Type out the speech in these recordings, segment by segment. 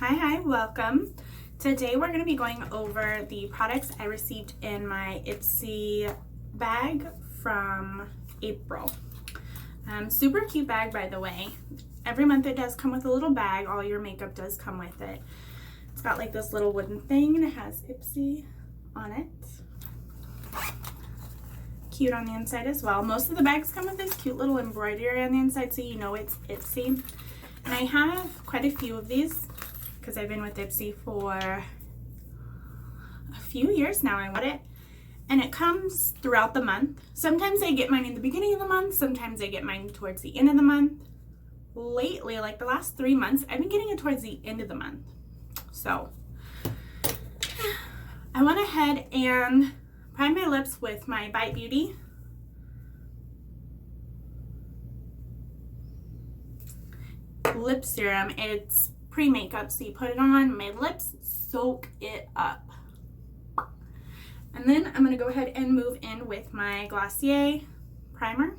Hi, welcome. Today we're going to be going over the products I received in my Ipsy bag from April. Super cute bag, by the way. Every month it does come with a little bag. All your makeup does come with it. It's got like this little wooden thing and it has Ipsy on it. Cute on the inside as well. Most of the bags come with this cute little embroidery on the inside so you know it's Ipsy. And I have quite a few of these because I've been with Ipsy for a few years now. I want it. And it comes throughout the month. Sometimes I get mine in the beginning of the month. Sometimes I get mine towards the end of the month. Lately, like the last 3 months, I've been getting it towards the end of the month. So I went ahead and primed my lips with my Bite Beauty lip serum. It's pre-makeup, so you put it on, my lips soak it up. And then I'm going to go ahead and move in with my Glossier primer.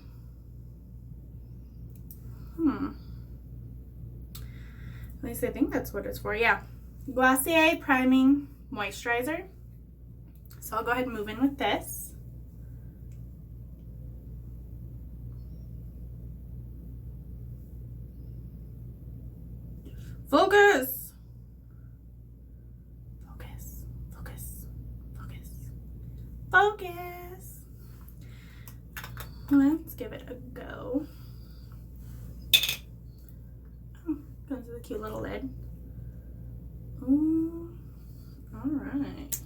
At least I think that's what it's for. Yeah. Glossier Priming Moisturizer. So I'll go ahead and move in with this. Focus! Focus, focus, focus, focus. Let's give it a go. Oh, comes with a cute little lid. Ooh, all right.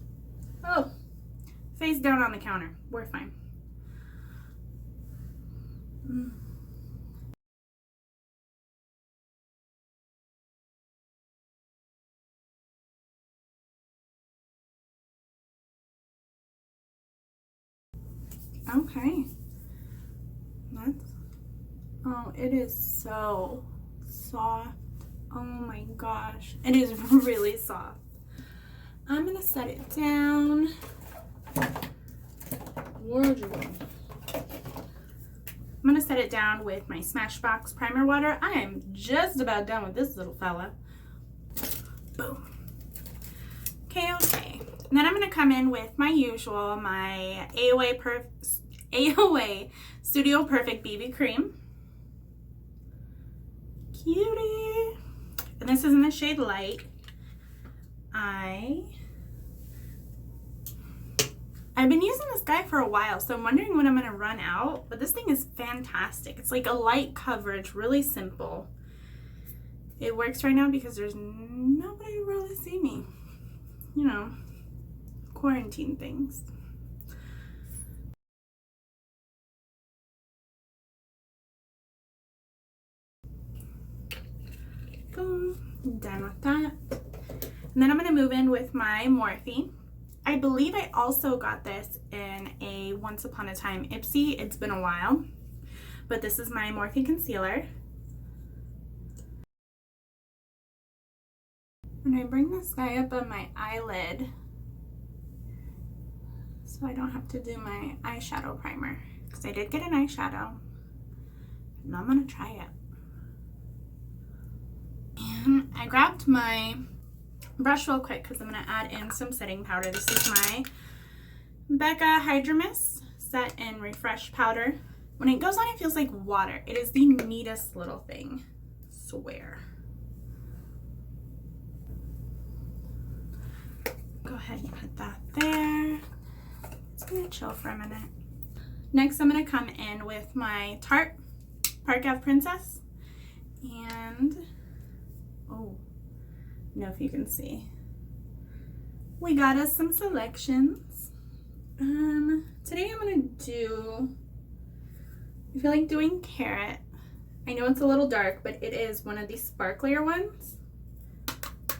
Oh, face down on the counter. We're fine. Okay. Oh, it is so soft. Oh my gosh. It is really soft. I'm gonna set it down. Where'd you go? I'm gonna set it down with my Smashbox primer water. I am just about done with this little fella. Boom. Okay. And then I'm gonna come in with my usual, my AOA Studio Perfect BB Cream. Cutie. And this is in the shade Light. I've been using this guy for a while, so I'm wondering when I'm going to run out, but this thing is fantastic. It's like a light coverage, really simple. It works right now because there's nobody to really see me. You know, quarantine things. Boom, done with that. And then I'm going to move in with my Morphe. I believe I also got this in a Once Upon a Time Ipsy. It's been a while, but this is my Morphe concealer. And I bring this guy up on my eyelid so I don't have to do my eyeshadow primer, because I did get an eyeshadow and I'm gonna try it. And I grabbed my brush real quick because I'm going to add in some setting powder. This is my BECCA Hydro Mist Set and Refresh Powder. When it goes on, it feels like water. It is the neatest little thing. I swear. Go ahead and put that there. It's going to chill for a minute. Next, I'm going to come in with my Tarte PARKAVE Princess. And, oh, I don't know if you can see. We got us some selections. Today I'm gonna do, I feel like doing Carrot. I know it's a little dark, but it is one of these sparklier ones.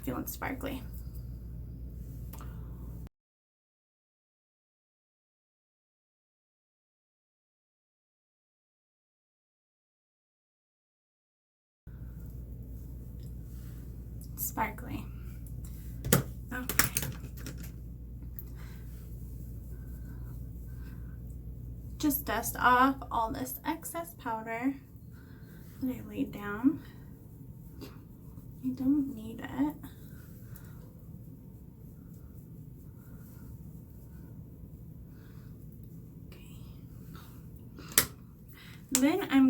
Feeling sparkly. Sparkly. Okay. Just dust off all this excess powder that I laid down. I don't need it.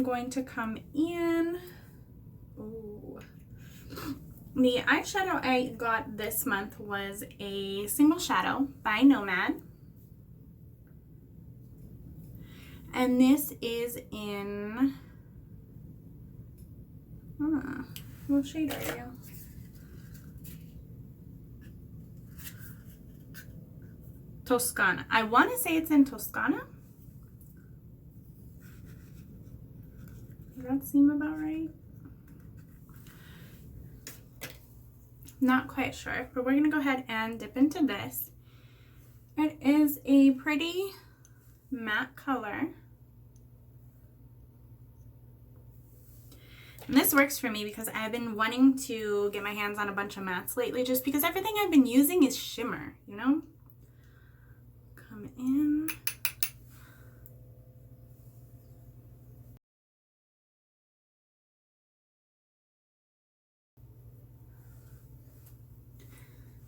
going to come in. Ooh. The eyeshadow I got this month was a single shadow by NOMAD. And this is in, what shade are you? Toscana. I want to say it's in Toscana. Does that seem about right? Not quite sure, but we're going to go ahead and dip into this. It is a pretty matte color. And this works for me because I've been wanting to get my hands on a bunch of mattes lately, just because everything I've been using is shimmer, you know? Come in.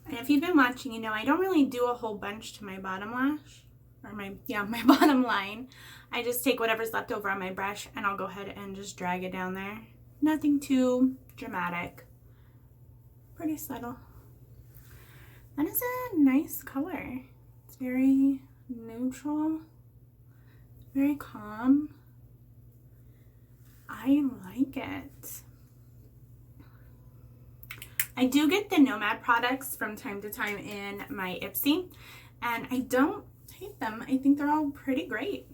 And if you've been watching, you know I don't really do a whole bunch to my bottom lash, or my bottom line. I just take whatever's left over on my brush and I'll go ahead and just drag it down there. Nothing too dramatic. Pretty subtle. That is a nice color. It's very neutral, very calm. I like it. I do get the NOMAD products from time to time in my Ipsy, and I don't hate them. I think they're all pretty great.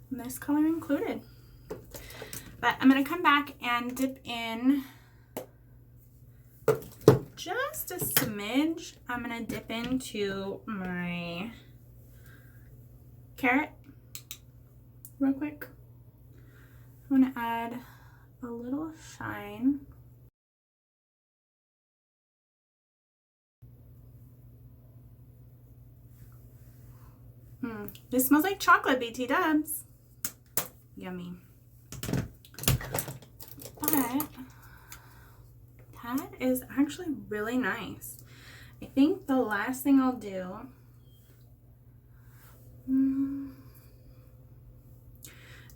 And this color included. But I'm going to come back and dip in just a smidge. I'm going to dip into my Carrot real quick. I'm going to add a little shine. This smells like chocolate, BT dubs. Yummy. But that is actually really nice. I think the last thing I'll do, I'm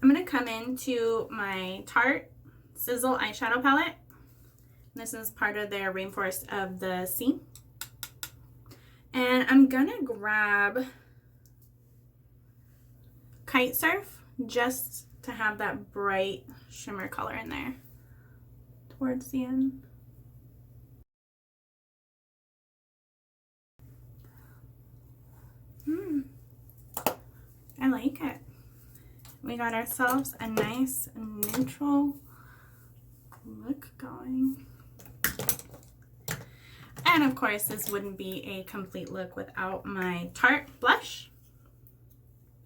going to come into my Tarte Sizzle eyeshadow palette. This is part of their Rainforest of the Sea. And I'm going to grab Kite Surf just to have that bright shimmer color in there towards the end. I like it. We got ourselves a nice neutral look going. And of course, this wouldn't be a complete look without my Tarte blush.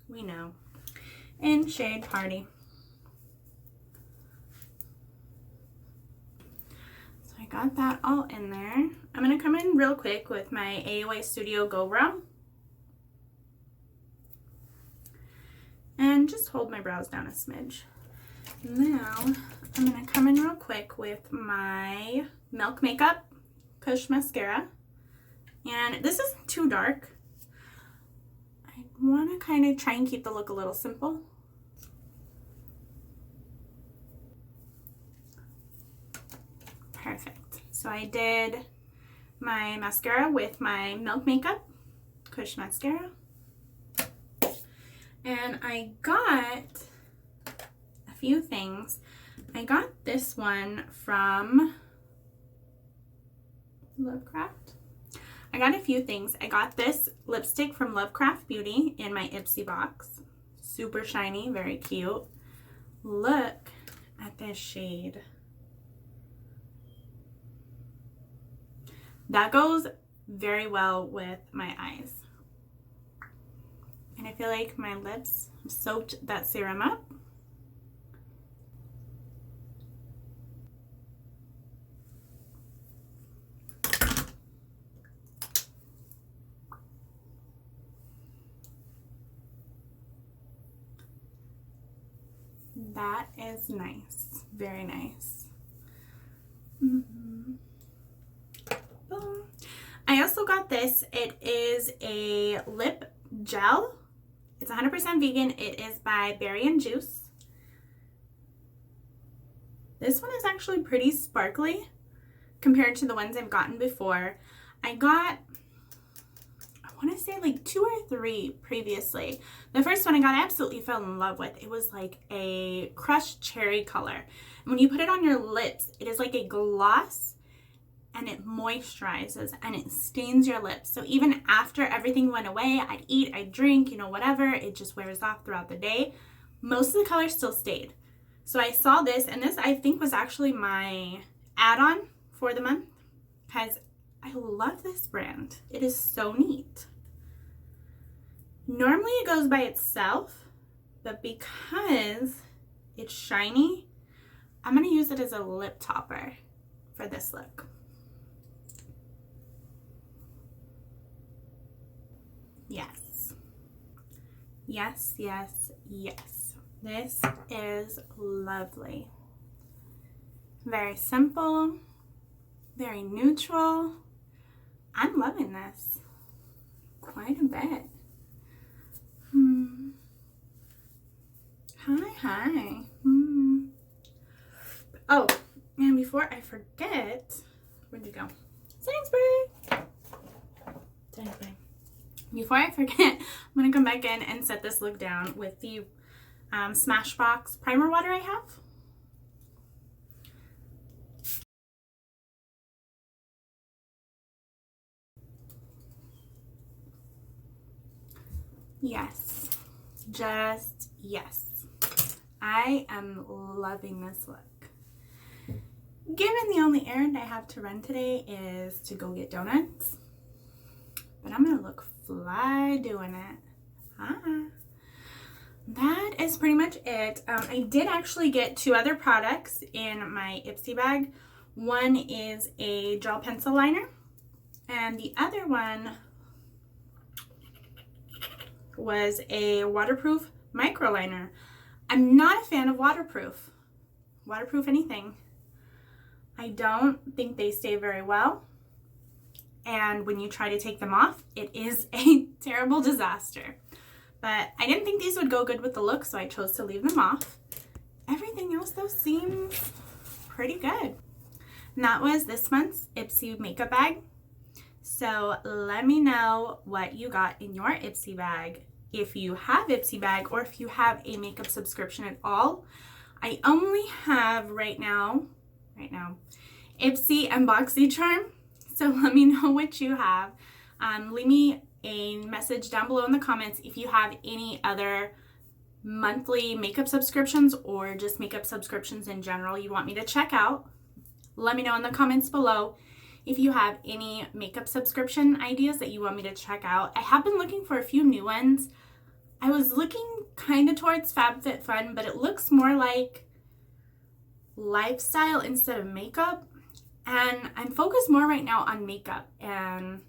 We know. In shade Party. So I got that all in there. I'm going to come in real quick with my AOA Studio Go Brow. And just hold my brows down a smidge. Now, I'm going to come in real quick with my Milk Makeup Push Mascara. And this isn't too dark. I want to kind of try and keep the look a little simple. Perfect. So I did my mascara with my Milk Makeup Push Mascara. And I got a few things. I got this one from Lovecraft. I got a few things. I got this lipstick from Lovecraft Beauty in my Ipsy box. Super shiny, very cute. Look at this shade. That goes very well with my eyes. And I feel like my lips soaked that serum up. That is nice. Very nice. Boom. I also got this. It is a lip gel. It's 100% vegan. It is by Berry and Juice. This one is actually pretty sparkly compared to the ones I've gotten before. I got, I want to say like 2 or 3 previously. The first one I got, I absolutely fell in love with. It was like a crushed cherry color. And when you put it on your lips, it is like a gloss and it moisturizes and it stains your lips. So even after everything went away, I'd eat, I'd drink, you know, whatever, it just wears off throughout the day. Most of the color still stayed. So I saw this, and this I think was actually my add-on for the month because I love this brand. It is so neat. Normally it goes by itself, but because it's shiny, I'm going to use it as a lip topper for this look. Yes. Yes, yes, yes. This is lovely. Very simple, very neutral. I'm loving this quite a bit. Hi. Oh, and before I forget, where'd you go? Setting spray. Setting spray. Before I forget, I'm going to come back in and set this look down with the Smashbox primer water I have. Yes, just yes. I am loving this look. Given the only errand I have to run today is to go get donuts, but I'm gonna look fly doing it. That is pretty much it. I did actually get 2 other products in my Ipsy bag. One is a gel pencil liner, and the other one was a waterproof micro liner. I'm not a fan of waterproof anything. I don't think they stay very well. And when you try to take them off, it is a terrible disaster. But I didn't think these would go good with the look, so I chose to leave them off. Everything else, though, seems pretty good. And that was this month's Ipsy makeup bag. So let me know what you got in your Ipsy bag. If you have Ipsy bag or if you have a makeup subscription at all. I only have right now, Ipsy and BoxyCharm. So let me know what you have. Leave me a message down below in the comments if you have any other monthly makeup subscriptions or just makeup subscriptions in general you want me to check out. Let me know in the comments below if you have any makeup subscription ideas that you want me to check out. I have been looking for a few new ones. I was looking kind of towards FabFitFun, but it looks more like lifestyle instead of makeup. And I'm focused more right now on makeup and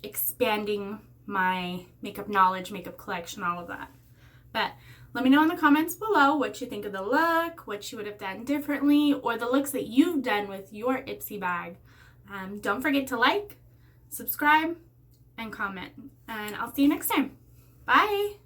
expanding my makeup knowledge, makeup collection, all of that. But let me know in the comments below what you think of the look, what you would have done differently, or the looks that you've done with your Ipsy bag. Don't forget to like, subscribe, and comment. And I'll see you next time. Bye!